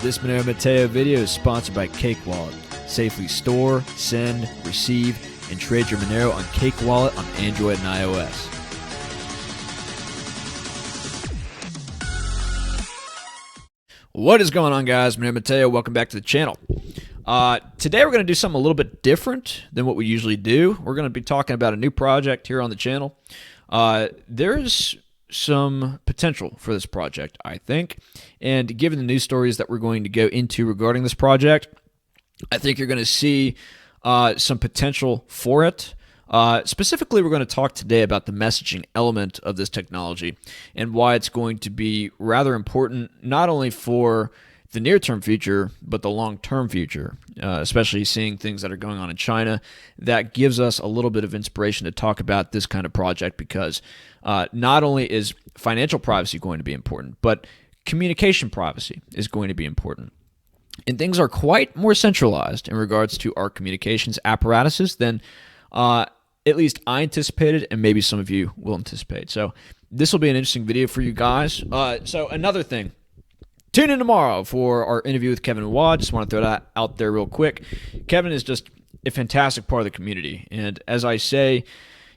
This Monero Matteo video is sponsored by Cake Wallet. Safely store, send, receive, and trade your Monero on Cake Wallet on Android and iOS. What is going on, guys? Monero Matteo, welcome back to the channel. Today we're going to do something a little bit different than what we usually do. We're going to be talking about a new project here on the channel. There's some potential for this project, I think, and given the news stories that we're going to go into regarding this project, I think you're going to see some potential for it. Specifically, we're going to talk today about the messaging element of this technology and why it's going to be rather important, not only for the near-term future, but the long-term future, especially seeing things that are going on in China. That gives us a little bit of inspiration to talk about this kind of project because not only is financial privacy going to be important, but communication privacy is going to be important. And things are quite more centralized in regards to our communications apparatuses than at least I anticipated, and maybe some of you will anticipate. So this will be an interesting video for you guys. So another thing, tune in tomorrow for our interview with Kevin Waugh. Just want to throw that out there real quick. Kevin is just a fantastic part of the community. And as I say,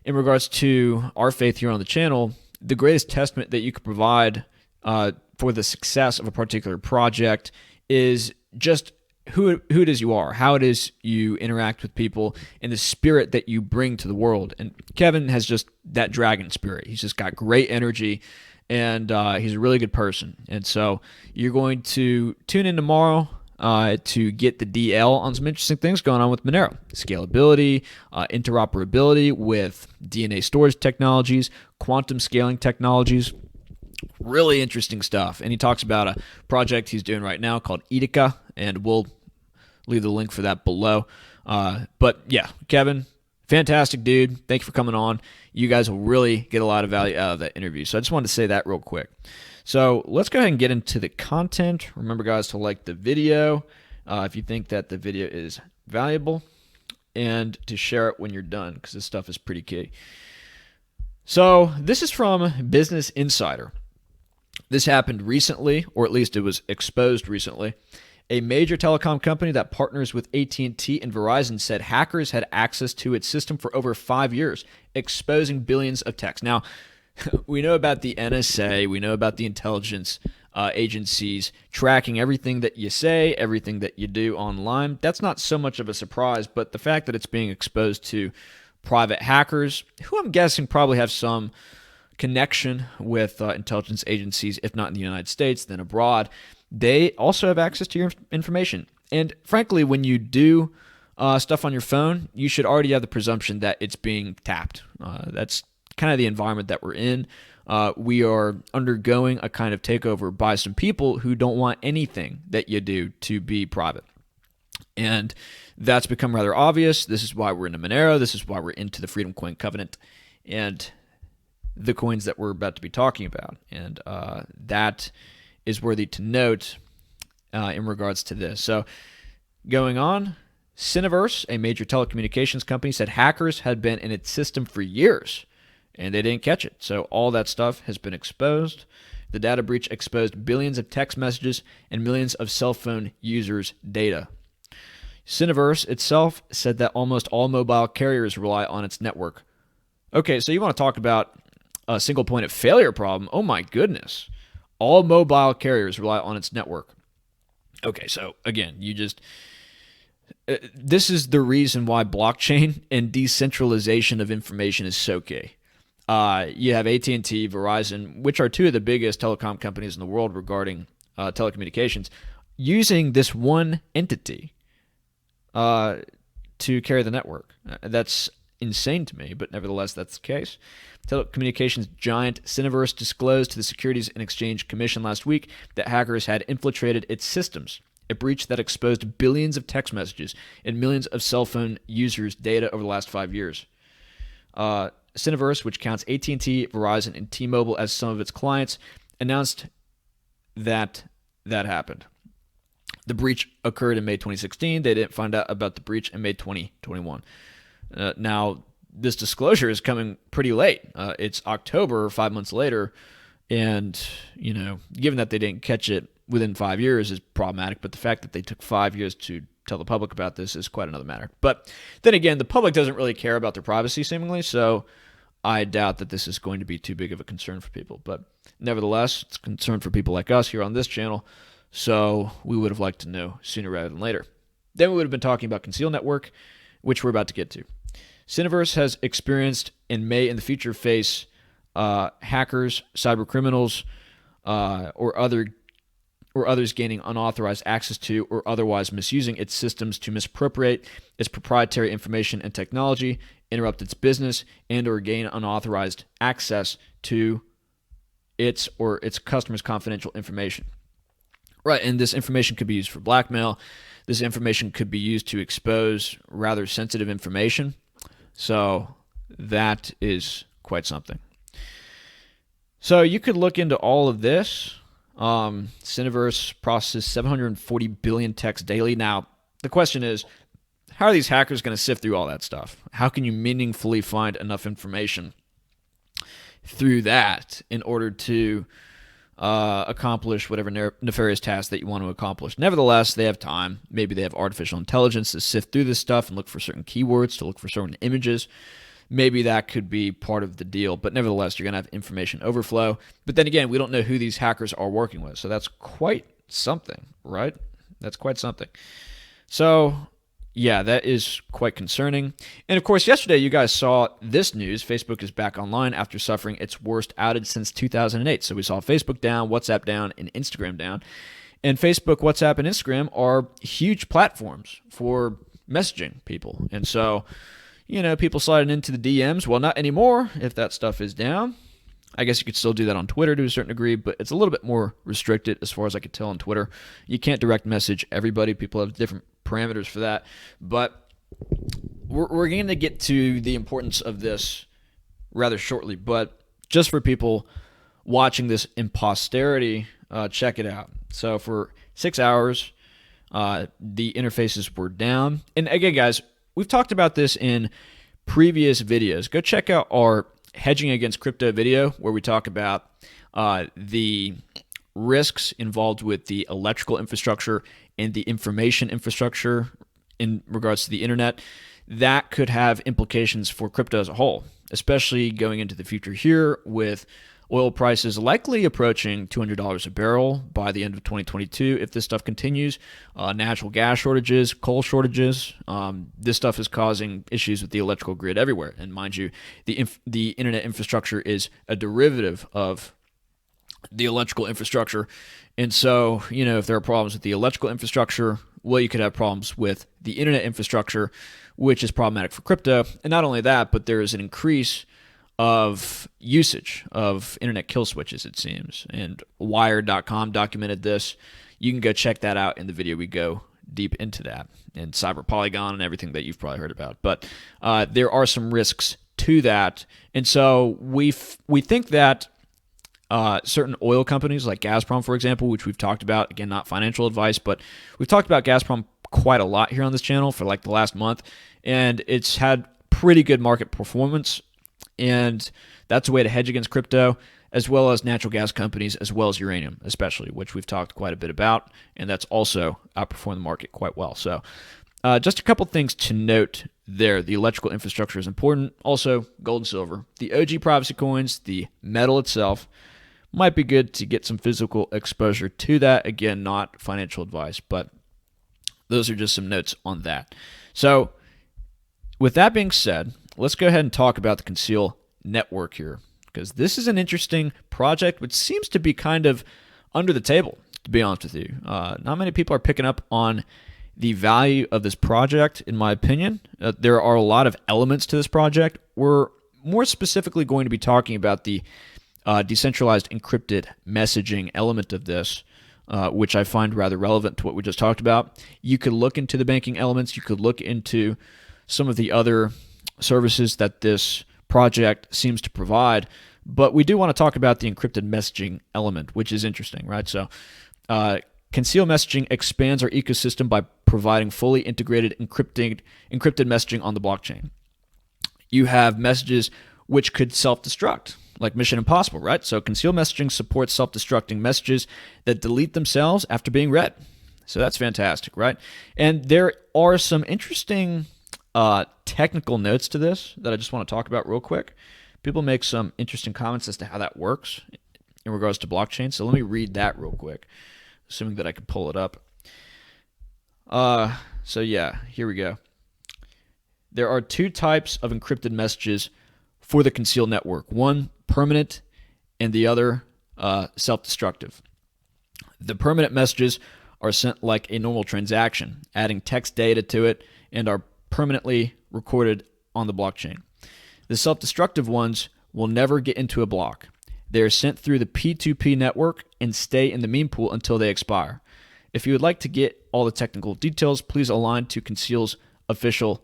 in regards to our faith here on the channel, the greatest testament that you could provide for the success of a particular project is just who it is you are, how it is you interact with people, and the spirit that you bring to the world. And Kevin has just that dragon spirit. He's just got great energy, and he's a really good person. And so you're going to tune in tomorrow to get the DL on some interesting things going on with Monero. Scalability, interoperability with DNA storage technologies, quantum scaling technologies. Really interesting stuff. And he talks about a project he's doing right now called Etica, and we'll leave the link for that below. But yeah, Kevin, fantastic dude. Thank you for coming on. You guys will really get a lot of value out of that interview. So I just wanted to say that real quick. So let's go ahead and get into the content. Remember, guys, to like the video if you think that the video is valuable, and to share it when you're done, because this stuff is pretty key. So this is from Business Insider. This happened recently, or at least it was exposed recently. A major telecom company that partners with AT&T and Verizon said hackers had access to its system for over 5 years, exposing billions of texts. Now, we know about the NSA, we know about the intelligence agencies tracking everything that you say, everything that you do online. That's not so much of a surprise, but the fact that it's being exposed to private hackers, who I'm guessing probably have some connection with intelligence agencies, if not in the United States, then abroad, they also have access to your information. And frankly, when you do stuff on your phone, you should already have the presumption that it's being tapped. That's kind of the environment that we're in. We are undergoing a kind of takeover by some people who don't want anything that you do to be private. And that's become rather obvious. This is why we're into Monero. This is why we're into the Freedom Coin Covenant and the coins that we're about to be talking about. And that is worthy to note in regards to this. So going on, Cineverse, a major telecommunications company, said hackers had been in its system for years, and they didn't catch it. So all that stuff has been exposed. The data breach exposed billions of text messages and millions of cell phone users' data. Cineverse itself said that almost all mobile carriers rely on its network. Okay, so you want to talk about a single point of failure problem? Oh my goodness. All mobile carriers rely on its network. Okay, so again, this is the reason why blockchain and decentralization of information is so key. You have AT&T, Verizon, which are two of the biggest telecom companies in the world regarding telecommunications, using this one entity to carry the network. That's insane to me, but nevertheless, that's the case. Telecommunications giant Cineverse disclosed to the Securities and Exchange Commission last week that hackers had infiltrated its systems, a breach that exposed billions of text messages and millions of cell phone users' data over the last 5 years. Cineverse, which counts AT&T, Verizon, and T-Mobile as some of its clients, announced that happened. The breach occurred in May 2016. They didn't find out about the breach in May 2021. Now, this disclosure is coming pretty late. It's October, 5 months later, and given that they didn't catch it within 5 years is problematic, but the fact that they took 5 years to tell the public about this is quite another matter. But then again, the public doesn't really care about their privacy seemingly, so I doubt that this is going to be too big of a concern for people. But nevertheless, it's a concern for people like us here on this channel, so we would have liked to know sooner rather than later. Then we would have been talking about Conceal Network, which we're about to get to. Cineverse has experienced and may in the future face hackers, cyber criminals, or others gaining unauthorized access to or otherwise misusing its systems to misappropriate its proprietary information and technology, interrupt its business, and or gain unauthorized access to its or its customers' confidential information. Right, and this information could be used for blackmail. This information could be used to expose rather sensitive information. So that is quite something. So you could look into all of this. Cineverse processes 740 billion texts daily. Now, the question is, how are these hackers going to sift through all that stuff? How can you meaningfully find enough information through that in order to accomplish whatever nefarious task that you want to accomplish? Nevertheless, they have time. Maybe they have artificial intelligence to sift through this stuff and look for certain keywords, to look for certain images. Maybe that could be part of the deal, but nevertheless, you're going to have information overflow. But then again, we don't know who these hackers are working with, so that's quite something, right? That's quite something. So, yeah, that is quite concerning. And of course, yesterday you guys saw this news. Facebook is back online after suffering its worst outage since 2008. So we saw Facebook down, WhatsApp down, and Instagram down. And Facebook, WhatsApp, and Instagram are huge platforms for messaging people. And so, you know, people sliding into the DMs. Well, not anymore if that stuff is down. I guess you could still do that on Twitter to a certain degree, but it's a little bit more restricted as far as I could tell on Twitter. You can't direct message everybody. People have different parameters for that. But we're going to get to the importance of this rather shortly. But just for people watching this in posterity, check it out. So for 6 hours, the interfaces were down. And again, guys, we've talked about this in previous videos. Go check out our Hedging Against Crypto video where we talk about the risks involved with the electrical infrastructure and the information infrastructure in regards to the internet. That could have implications for crypto as a whole, especially going into the future here with oil prices likely approaching $200 a barrel by the end of 2022 if this stuff continues. Natural gas shortages, coal shortages. This stuff is causing issues with the electrical grid everywhere. And mind you, the internet infrastructure is a derivative of the electrical infrastructure. And so, you know, if there are problems with the electrical infrastructure, well, you could have problems with the internet infrastructure, which is problematic for crypto. And not only that, but there is an increase of usage of internet kill switches, it seems. And Wired.com documented this. You can go check that out in the video. We go deep into that and Cyber Polygon and everything that you've probably heard about. But there are some risks to that. And so we think that certain oil companies like Gazprom, for example, which we've talked about, again, not financial advice, but we've talked about Gazprom quite a lot here on this channel for like the last month. And it's had pretty good market performance. And that's a way to hedge against crypto, as well as natural gas companies, as well as uranium, especially, which we've talked quite a bit about. And that's also outperformed the market quite well. So just a couple things to note there. The electrical infrastructure is important. Also, gold and silver. The OG privacy coins, the metal itself, might be good to get some physical exposure to that. Again, not financial advice, but those are just some notes on that. So with that being said, let's go ahead and talk about the Conceal Network here, because this is an interesting project which seems to be kind of under the table, to be honest with you. Not many people are picking up on the value of this project, in my opinion. There are a lot of elements to this project. We're more specifically going to be talking about the decentralized encrypted messaging element of this, which I find rather relevant to what we just talked about. You could look into the banking elements. You could look into some of the other services that this project seems to provide, but we do want to talk about the encrypted messaging element, which is interesting, right? So Conceal Messaging expands our ecosystem by providing fully integrated encrypted messaging on the blockchain. You have messages which could self-destruct. like Mission Impossible, right? So concealed messaging supports self-destructing messages that delete themselves after being read. So that's fantastic, right? And there are some interesting technical notes to this that I just want to talk about real quick. People make some interesting comments as to how that works in regards to blockchain. So let me read that real quick, assuming that I can pull it up. So yeah, here we go. There are two types of encrypted messages for the concealed network. One, permanent, and the other, self-destructive. The permanent messages are sent like a normal transaction, adding text data to it, and are permanently recorded on the blockchain. The self-destructive ones will never get into a block. They are sent through the P2P network and stay in the meme pool until they expire. If you would like to get all the technical details, please align to Conceal's official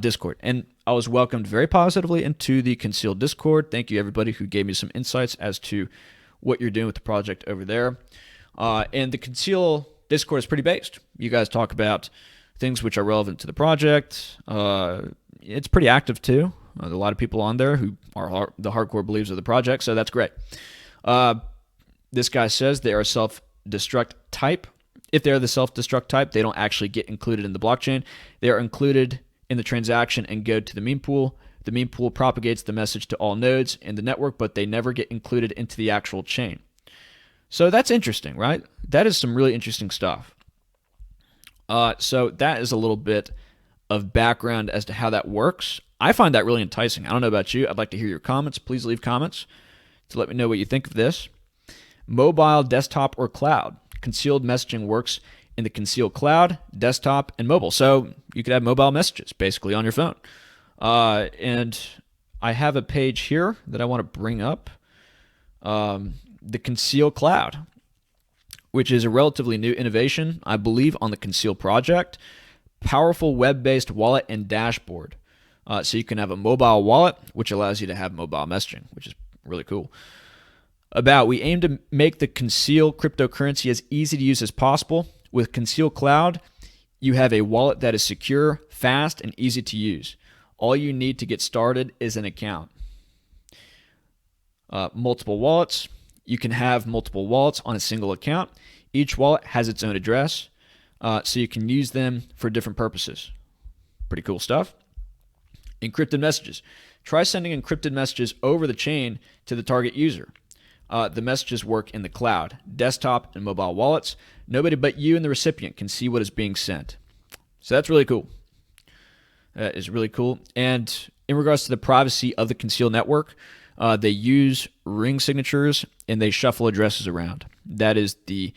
Discord. And I was welcomed very positively into the Conceal Discord. Thank you, everybody who gave me some insights as to what you're doing with the project over there. And the Conceal Discord is pretty based. You guys talk about things which are relevant to the project. It's pretty active too. There's a lot of people on there who are the hardcore believers of the project, so that's great. This guy says they are self-destruct type. If they're the self-destruct type, they don't actually get included in the blockchain. They are included in the transaction and go to the meme pool. The meme pool propagates the message to all nodes in the network, but they never get included into the actual chain. So that's interesting, right? That is some really interesting stuff. So that is a little bit of background as to how that works. I find that really enticing. I don't know about you. I'd like to hear your comments. Please leave comments to let me know what you think of this. Mobile, desktop, or cloud. Concealed messaging works in the concealed cloud, desktop, and mobile. So you could have mobile messages basically on your phone. And I have a page here that I want to bring up. The Conceal Cloud, which is a relatively new innovation, I believe, on the Conceal project. Powerful web-based wallet and dashboard. So you can have a mobile wallet, which allows you to have mobile messaging, which is really cool. We aim to make the Conceal cryptocurrency as easy to use as possible. With Conceal Cloud, you have a wallet that is secure, fast, and easy to use. All you need to get started is an account. Multiple wallets. You can have multiple wallets on a single account. Each wallet has its own address, so you can use them for different purposes. Pretty cool stuff. Encrypted messages. Try sending encrypted messages over the chain to the target user. The messages work in the cloud, desktop, and mobile wallets. Nobody but you and the recipient can see what is being sent. So that's really cool. That is really cool. And in regards to the privacy of the Conceal network, they use ring signatures and they shuffle addresses around. That is the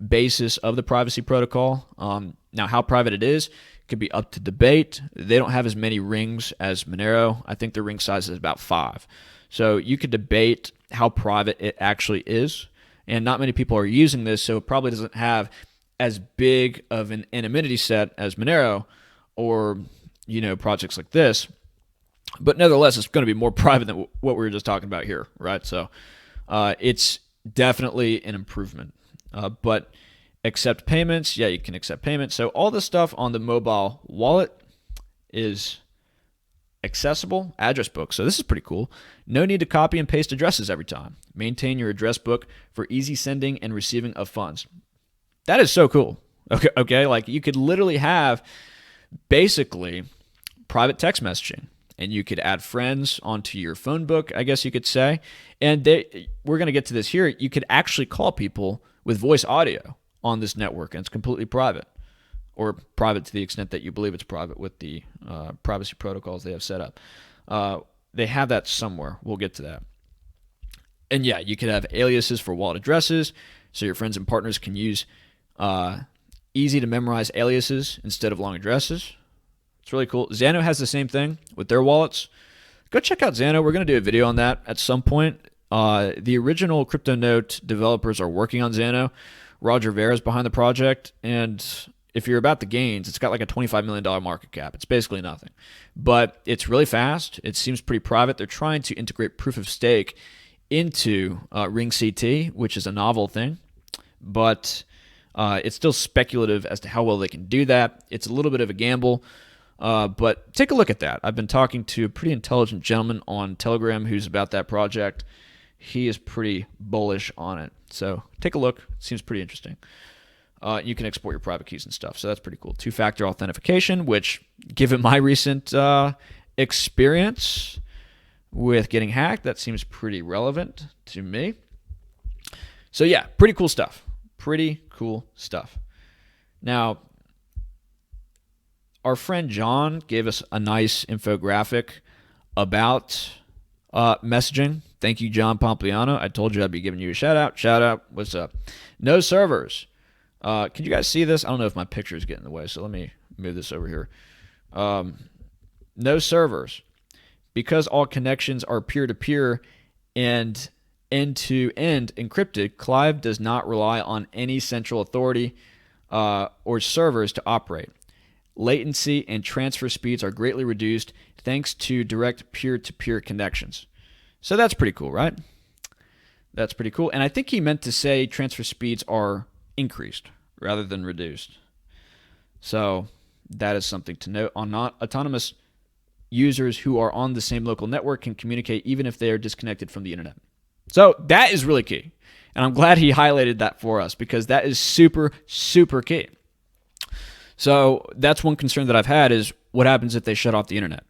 basis of the privacy protocol. Now, how private it is could be up to debate. They don't have as many rings as Monero. I think the ring size is about 5. So you could debate how private it actually is. And not many people are using this, so it probably doesn't have as big of an anonymity set as Monero or, projects like this. But nevertheless, it's going to be more private than what we were just talking about here, right? So it's definitely an improvement. But accept payments, yeah, you can accept payments. So all this stuff on the mobile wallet is accessible. Address book. So this is pretty cool. No need to copy and paste addresses every time. Maintain your address book for easy sending and receiving of funds. That is so cool. Okay, like you could literally have basically private text messaging. And you could add friends onto your phone book, I guess you could say. And we're going to get to this here. You could actually call people with voice audio on this network, and it's completely private, or private to the extent that you believe it's private with the privacy protocols they have set up. They have that somewhere. We'll get to that. And yeah, you could have aliases for wallet addresses, so your friends and partners can use easy to memorize aliases instead of long addresses. It's really cool. Xano has the same thing with their wallets. Go check out Xano. We're going to do a video on that at some point. The original CryptoNote developers are working on Xano. Roger Ver is behind the project. And if you're about the gains, it's got like a $25 million market cap. It's basically nothing. But it's really fast. It seems pretty private. They're trying to integrate proof of stake into Ring CT, which is a novel thing. But it's still speculative as to how well they can do that. It's a little bit of a gamble. But take a look at that. I've been talking to a pretty intelligent gentleman on Telegram who's about that project. He is pretty bullish on it. So take a look. It seems pretty interesting. You can export your private keys and stuff. So that's pretty cool. Two-factor authentication, which, given my recent experience with getting hacked, that seems pretty relevant to me. So yeah, pretty cool stuff. Pretty cool stuff. Now, our friend John gave us a nice infographic about messaging. Thank you, John Pompliano. I told you I'd be giving you a shout out. Shout out. What's up? No servers. Can you guys see this? I don't know if my picture is getting in the way, so let me move this over here. No servers. Because all connections are peer-to-peer and end-to-end encrypted, Clive does not rely on any central authority or servers to operate. Latency and transfer speeds are greatly reduced thanks to direct peer-to-peer connections. So that's pretty cool, right? That's pretty cool. And I think he meant to say transfer speeds are increased rather than reduced. So that is something to note. On not autonomous users who are on the same local network can communicate even if they are disconnected from the internet. So that is really key. And I'm glad he highlighted that for us because that is super, super key. So that's one concern that I've had is what happens if they shut off the internet.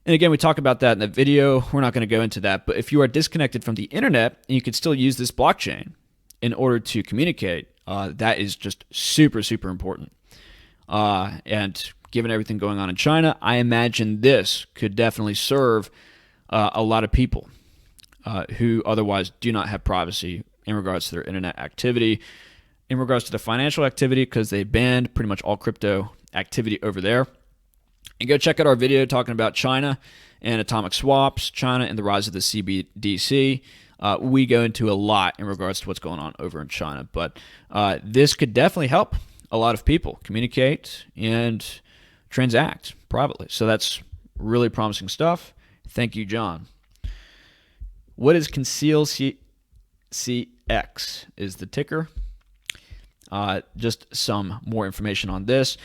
And again, we talk about that in the video. We're not going to go into that. But if you are disconnected from the internet, and you could still use this blockchain in order to communicate, that is just super, super important. And given everything going on in China, I imagine this could definitely serve a lot of people who otherwise do not have privacy in regards to their internet activity, in regards to the financial activity, because they banned pretty much all crypto activity over there. And go check out our video talking about China and atomic swaps, China and the rise of the CBDC. We go into a lot in regards to what's going on over in China. But this could definitely help a lot of people communicate and transact privately. So that's really promising stuff. Thank you, John. What is Conceal CX is the ticker. Just some more information on this.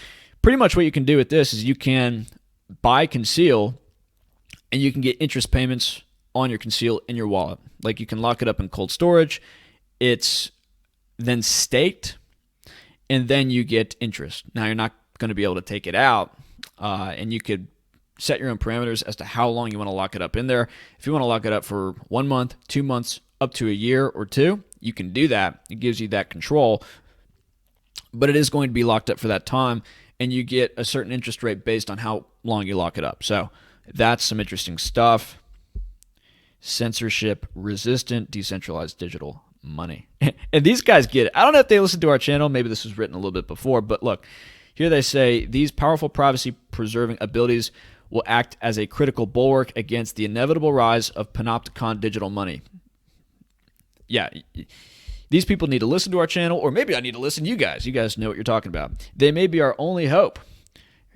Pretty much what you can do with this is you can buy Conceal and you can get interest payments on your Conceal in your wallet. Like you can lock it up in cold storage. It's then staked and then you get interest. Now you're not going to be able to take it out and you could set your own parameters as to how long you want to lock it up in there. If you want to lock it up for 1 month, 2 months, up to a year or two, you can do that. It gives you that control, but it is going to be locked up for that time. And you get a certain interest rate based on how long you lock it up. So that's some interesting stuff. Censorship resistant, decentralized digital money. And these guys get it. I don't know if they listen to our channel. Maybe this was written a little bit before. But look, here they say, these powerful privacy-preserving abilities will act as a critical bulwark against the inevitable rise of panopticon digital money. Yeah. These people need to listen to our channel, or maybe I need to listen to you guys. You guys know what you're talking about. They may be our only hope,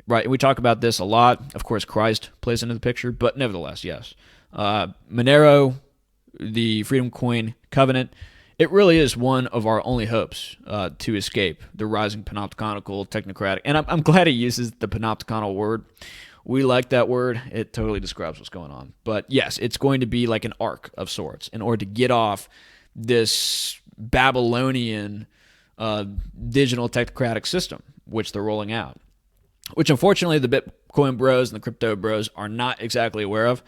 right? And we talk about this a lot. Of course, Christ plays into the picture, but nevertheless, yes. Monero, the Freedom Coin Covenant, it really is one of our only hopes to escape the rising panopticonical, technocratic. And I'm glad he uses the panopticonal word. We like that word. It totally describes what's going on. But yes, it's going to be like an arc of sorts in order to get off this Babylonian digital technocratic system, which they're rolling out, which unfortunately the Bitcoin bros and the crypto bros are not exactly aware of.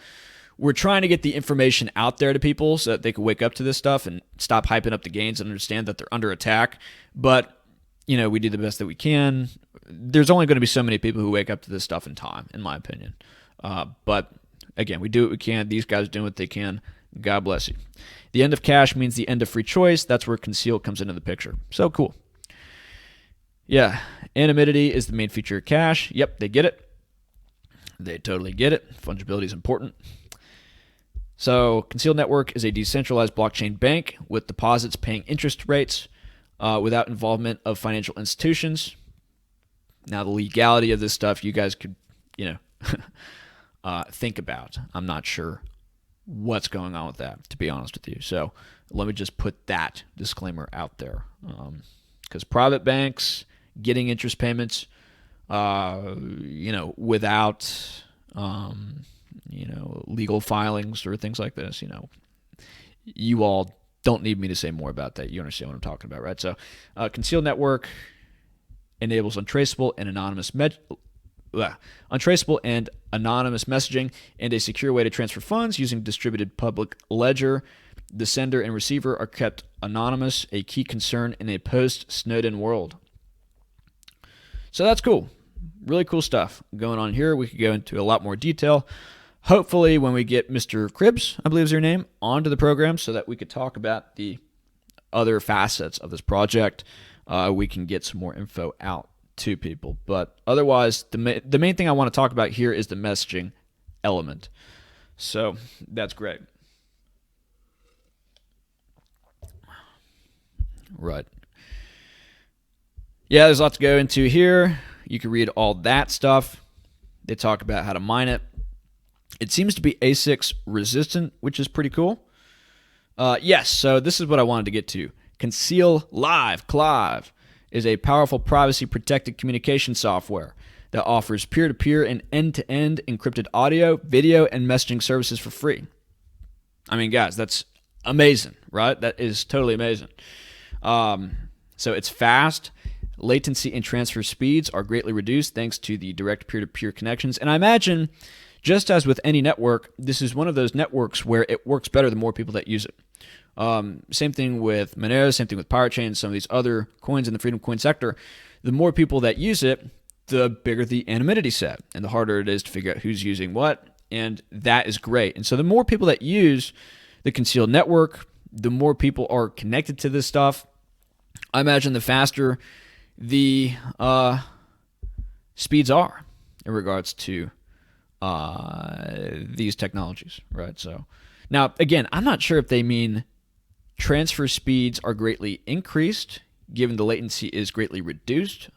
We're trying to get the information out there to people so that they can wake up to this stuff and stop hyping up the gains and understand that they're under attack. But, you know, we do the best that we can. There's only going to be so many people who wake up to this stuff in time, in my opinion. But again, we do what we can. These guys are doing what they can. God bless you. The end of cash means the end of free choice. That's where Conceal comes into the picture. So cool. Yeah, anonymity is the main feature of cash. Yep, they get it. They totally get it. Fungibility is important. So Conceal Network is a decentralized blockchain bank with deposits paying interest rates without involvement of financial institutions. Now, the legality of this stuff, you guys could, think about. I'm not sure what's going on with that, to be honest with you. So let me just put that disclaimer out there. Because private banks getting interest payments without legal filings or things like this. You all don't need me to say more about that. You understand what I'm talking about, right? So, Conceal Network enables untraceable and anonymous messaging and a secure way to transfer funds using distributed public ledger. The sender and receiver are kept anonymous, a key concern in a post-Snowden world. So that's cool. Really cool stuff going on here. We could go into a lot more detail. Hopefully when we get Mr. Cribbs, I believe is your name, onto the program so that we could talk about the other facets of this project, we can get some more info out to people. But otherwise, the main thing I want to talk about here is the messaging element. So that's great. Right. Yeah, there's a lot to go into here. You can read all that stuff. They talk about how to mine it. It seems to be ASICs resistant, which is pretty cool. Yes, so this is what I wanted to get to. Conceal Live, Clive, is a powerful privacy-protected communication software that offers peer-to-peer and end-to-end encrypted audio, video, and messaging services for free. I mean, guys, that's amazing, right? That is totally amazing. So it's fast. Latency and transfer speeds are greatly reduced thanks to the direct peer-to-peer connections. And I imagine, just as with any network, this is one of those networks where it works better the more people that use it. Same thing with Monero, same thing with Pirate Chain, some of these other coins in the Freedom Coin sector. The more people that use it, the bigger the anonymity set, and the harder it is to figure out who's using what, and that is great. And so the more people that use the Concealed Network, the more people are connected to this stuff. I imagine the faster the speeds are in regards to these technologies, right? So now, again, I'm not sure if they mean transfer speeds are greatly increased given the latency is greatly reduced.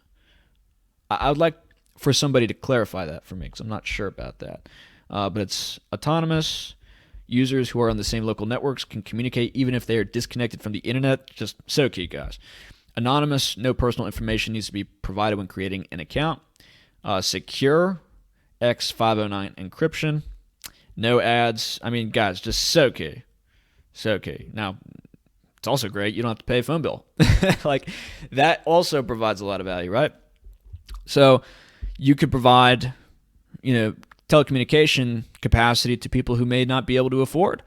I would like for somebody to clarify that for me because I'm not sure about that. But it's autonomous. Users who are on the same local networks can communicate even if they are disconnected from the internet. Just so key, guys. Anonymous, no personal information needs to be provided when creating an account. Secure, X509 encryption. No ads. I mean, guys, just so key. So key. Now, it's also great. You don't have to pay a phone bill. Like, that also provides a lot of value, right? So you could provide, telecommunication capacity to people who may not be able to afford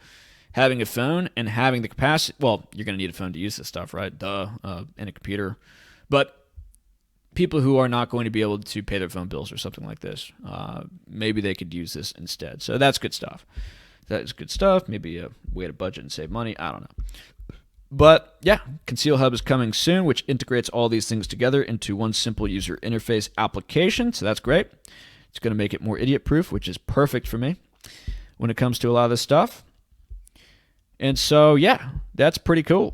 having a phone and having the capacity. Well, you're going to need a phone to use this stuff, right? And a computer. But people who are not going to be able to pay their phone bills or something like this, maybe they could use this instead. So that's good stuff. That is good stuff. Maybe a way to budget and save money. I don't know. But yeah, Conceal Hub is coming soon, which integrates all these things together into one simple user interface application. So that's great. It's going to make it more idiot-proof, which is perfect for me when it comes to a lot of this stuff. And so, yeah, that's pretty cool.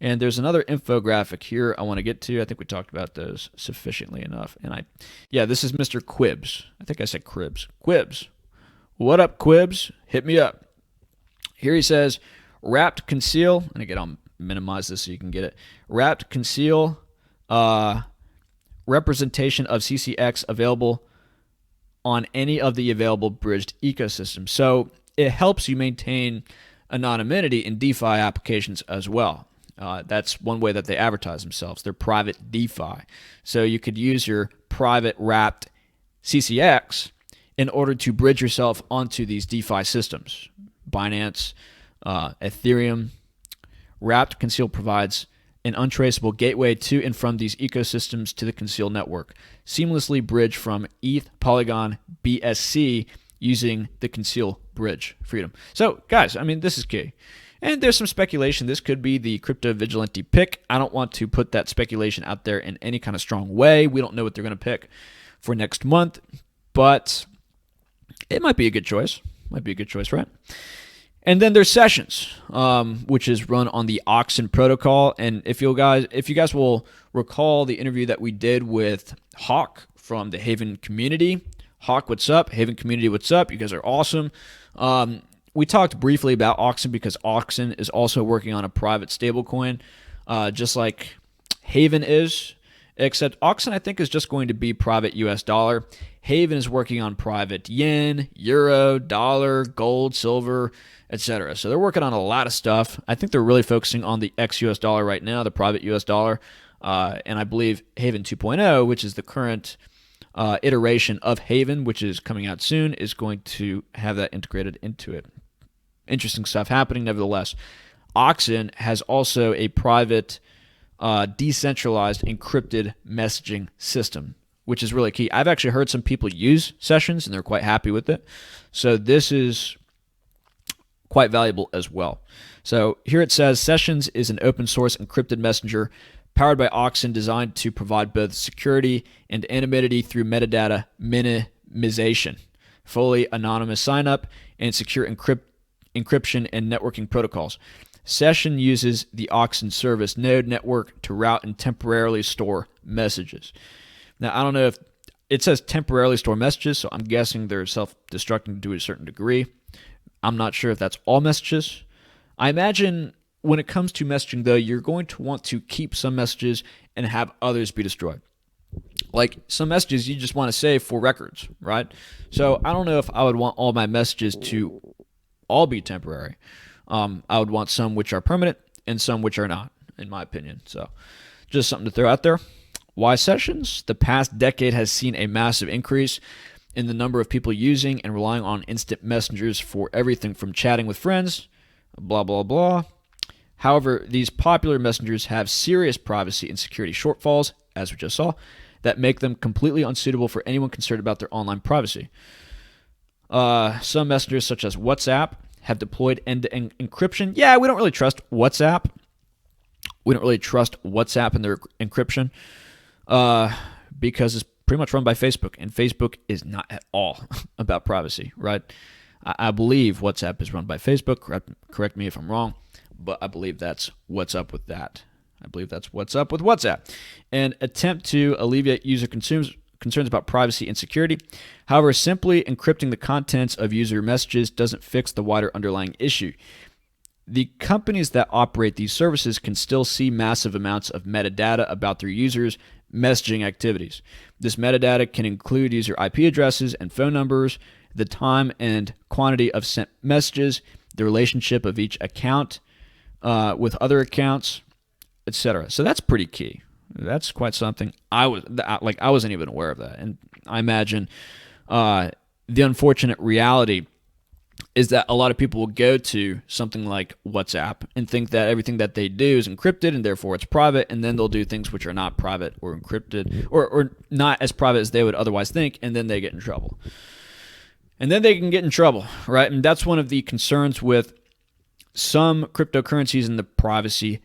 And there's another infographic here I want to get to. I think we talked about those sufficiently enough. And this is Mr. Quibbs. I think I said Cribbs. Quibbs. What up, Quibbs? Hit me up. Here he says, wrapped conceal, and again, I'll minimize this so you can get it. Wrapped conceal representation of CCX available on any of the available bridged ecosystems. So it helps you maintain anonymity in DeFi applications as well. That's one way that they advertise themselves. They're private DeFi. So you could use your private wrapped CCX in order to bridge yourself onto these DeFi systems. Binance, Ethereum. Wrapped Conceal provides an untraceable gateway to and from these ecosystems to the Conceal network. Seamlessly bridge from ETH, Polygon, BSC using the Conceal bridge freedom. So, guys, I mean, this is key. And there's some speculation. This could be the crypto vigilante pick. I don't want to put that speculation out there in any kind of strong way. We don't know what they're going to pick for next month, but it might be a good choice. Might be a good choice, right? And then there's Sessions, which is run on the Oxen protocol. And if you guys will recall the interview that we did with Hawk from the Haven community. Hawk, what's up? Haven community, what's up? You guys are awesome. We talked briefly about Oxen because Oxen is also working on a private stablecoin, just like Haven is. except Oxen, I think, is just going to be private US dollar. Haven is working on private yen, euro, dollar, gold, silver, etc. So they're working on a lot of stuff. I think they're really focusing on the ex-US dollar right now, the private US dollar. And I believe Haven 2.0, which is the current iteration of Haven, which is coming out soon, is going to have that integrated into it. Interesting stuff happening nevertheless. Oxen has also a private, decentralized, encrypted messaging system, which is really key. I've actually heard some people use Sessions, and they're quite happy with it. So this is quite valuable as well. So here it says, Sessions is an open source encrypted messenger powered by Oxen, designed to provide both security and anonymity through metadata minimization, fully anonymous sign-up, and secure encryption and networking protocols. Session uses the Oxen service node network to route and temporarily store messages. Now, I don't know if it says temporarily store messages, so I'm guessing they're self-destructing to a certain degree. I'm not sure if that's all messages. I imagine when it comes to messaging, though, you're going to want to keep some messages and have others be destroyed. Like some messages you just want to save for records, right? So I don't know if I would want all my messages to all be temporary. I would want some which are permanent and some which are not, in my opinion. So just something to throw out there. Why Sessions? The past decade has seen a massive increase in the number of people using and relying on instant messengers for everything from chatting with friends, blah, blah, blah. However, these popular messengers have serious privacy and security shortfalls, as we just saw, that make them completely unsuitable for anyone concerned about their online privacy. Some messengers, such as WhatsApp, have deployed end-to-end encryption. Yeah, we don't really trust WhatsApp. We don't really trust WhatsApp and their encryption because it's pretty much run by Facebook, and Facebook is not at all about privacy, right? I believe WhatsApp is run by Facebook. Correct me if I'm wrong, but I believe that's what's up with that. I believe that's what's up with WhatsApp. An attempt to alleviate user concerns about privacy and security. However, simply encrypting the contents of user messages doesn't fix the wider underlying issue. The companies that operate these services can still see massive amounts of metadata about their users' messaging activities. This metadata can include user IP addresses and phone numbers, the time and quantity of sent messages, the relationship of each account with other accounts, etc. So that's pretty key. That's quite something. I wasn't even aware of that, and I imagine the unfortunate reality is that a lot of people will go to something like WhatsApp and think that everything that they do is encrypted and therefore it's private, and then they'll do things which are not private or encrypted or not as private as they would otherwise think, and then they get in trouble. And then they can get in trouble, right? And that's one of the concerns with some cryptocurrencies in the privacy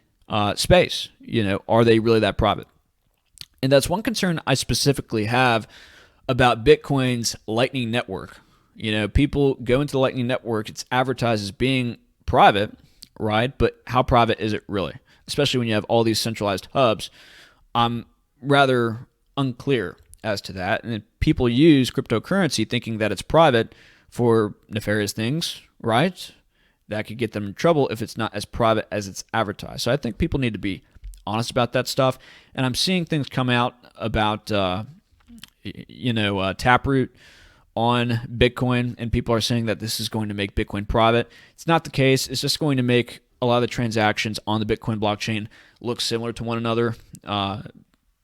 space. You know, are they really that private? And that's one concern I specifically have about Bitcoin's Lightning Network. You know, people go into the Lightning Network, it's advertised as being private, right? But how private is it really? Especially when you have all these centralized hubs. I'm rather unclear as to that. And people use cryptocurrency thinking that it's private for nefarious things, right? That could get them in trouble if it's not as private as it's advertised. So I think people need to be honest about that stuff. And I'm seeing things come out about, Taproot on Bitcoin, and people are saying that this is going to make Bitcoin private. It's not the case. It's just going to make a lot of the transactions on the Bitcoin blockchain look similar to one another. And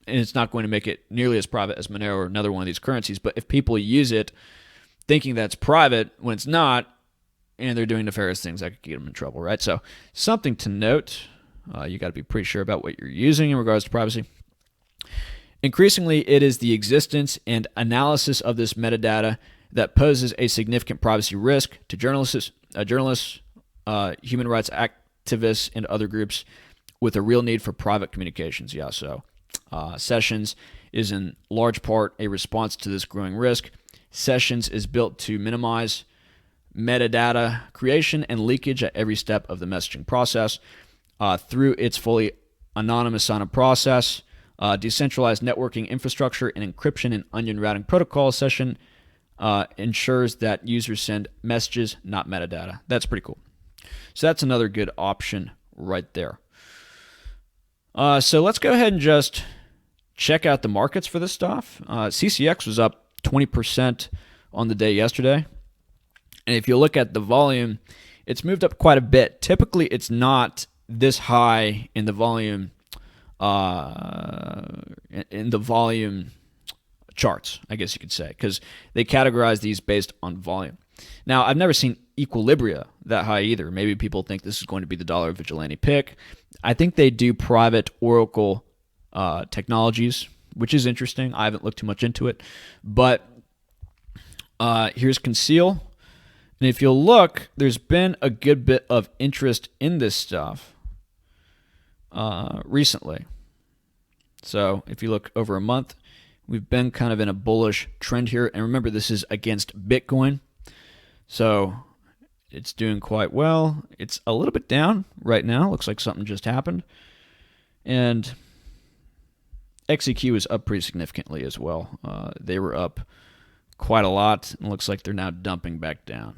it's not going to make it nearly as private as Monero or another one of these currencies. But if people use it thinking that's private when it's not, and they're doing nefarious things, that could get them in trouble, right? So something to note. You got to be pretty sure about what you're using in regards to privacy. Increasingly, it is the existence and analysis of this metadata that poses a significant privacy risk to journalists, human rights activists, and other groups with a real need for private communications. Yeah, so Sessions is in large part a response to this growing risk. Sessions is built to minimize metadata creation and leakage at every step of the messaging process through its fully anonymous sign-up process. Decentralized networking infrastructure and encryption and onion routing protocol session ensures that users send messages, not metadata. That's pretty cool. So that's another good option right there. So let's go ahead and just check out the markets for this stuff. CCX was up 20% on the day yesterday. And if you look at the volume, it's moved up quite a bit. Typically, it's not this high in the volume charts, I guess you could say, because they categorize these based on volume. Now, I've never seen equilibria that high either. Maybe people think this is going to be the dollar vigilante pick. I think they do private Oracle technologies, which is interesting. I haven't looked too much into it. But here's Conceal. And if you'll look, there's been a good bit of interest in this stuff recently. So if you look over a month, we've been kind of in a bullish trend here. And remember, this is against Bitcoin. So it's doing quite well. It's a little bit down right now. Looks like something just happened. And XEQ is up pretty significantly as well. They were up quite a lot. And looks like they're now dumping back down.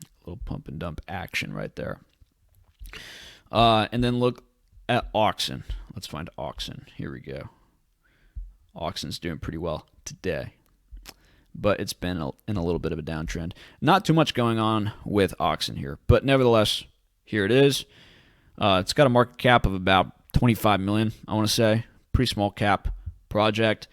A little pump and dump action right there. And then look at Oxen. Let's find Oxen. Here we go. Oxen's doing pretty well today, but it's been in a little bit of a downtrend. Not too much going on with Oxen here, but nevertheless, here it is. It's got a market cap of about 25 million, I want to say. Pretty small cap project.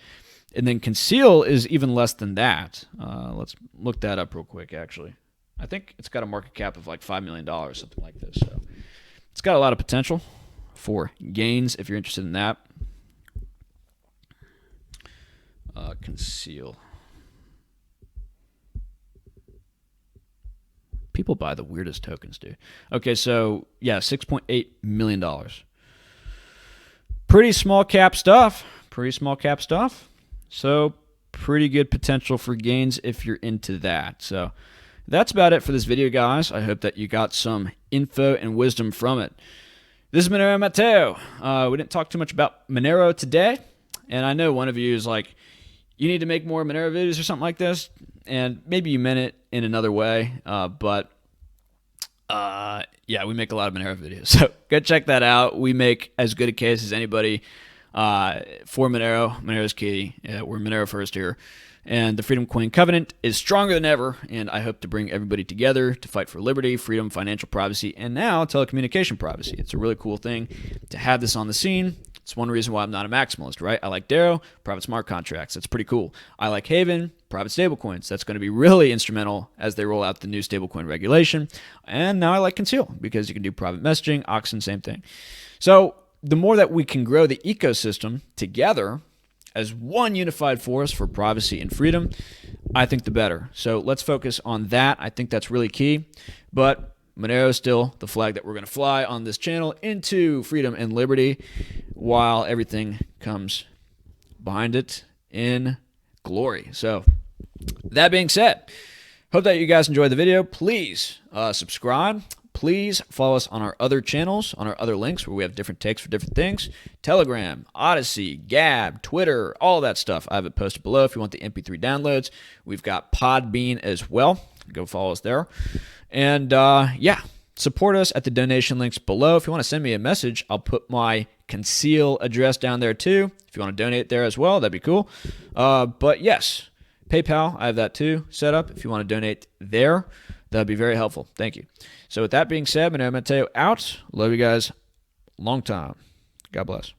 And then Conceal is even less than that. Let's look that up real quick, actually. I think it's got a market cap of like $5 million, something like this. So it's got a lot of potential for gains if you're interested in that. Conceal. People buy the weirdest tokens, dude. Okay, so yeah, $6.8 million. Pretty small cap stuff. Pretty small cap stuff. So pretty good potential for gains if you're into that. So that's about it for this video, guys. I hope that you got some info and wisdom from it. This is Monero Matteo. We didn't talk too much about Monero today. And I know one of you is like, you need to make more Monero videos or something like this. And maybe you meant it in another way. But yeah, we make a lot of Monero videos. So go check that out. We make as good a case as anybody for Monero. Monero's key. Yeah, we're Monero first here. And the Freedom Coin Covenant is stronger than ever, and I hope to bring everybody together to fight for liberty, freedom, financial privacy, and now telecommunication privacy. It's a really cool thing to have this on the scene. It's one reason why I'm not a maximalist, right? I like Darrow, private smart contracts. That's pretty cool. I like Haven, private stablecoins. That's going to be really instrumental as they roll out the new stablecoin regulation. And now I like Conceal because you can do private messaging, Oxen, same thing. So the more that we can grow the ecosystem together as one unified force for privacy and freedom, I think the better. So let's focus on that. I think that's really key. But Monero is still the flag that we're going to fly on this channel into freedom and liberty while everything comes behind it in glory. So that being said, hope that you guys enjoyed the video. Please subscribe. Please follow us on our other channels, on our other links where we have different takes for different things. Telegram, Odyssey, Gab, Twitter, all that stuff. I have it posted below if you want the MP3 downloads. We've got Podbean as well. Go follow us there. And yeah, support us at the donation links below. If you want to send me a message, I'll put my Conceal address down there too. If you want to donate there as well, that'd be cool. But yes, PayPal, I have that too set up. If you want to donate there, that'd be very helpful. Thank you. So with that being said, Monero Matteo out. Love you guys. Long time. God bless.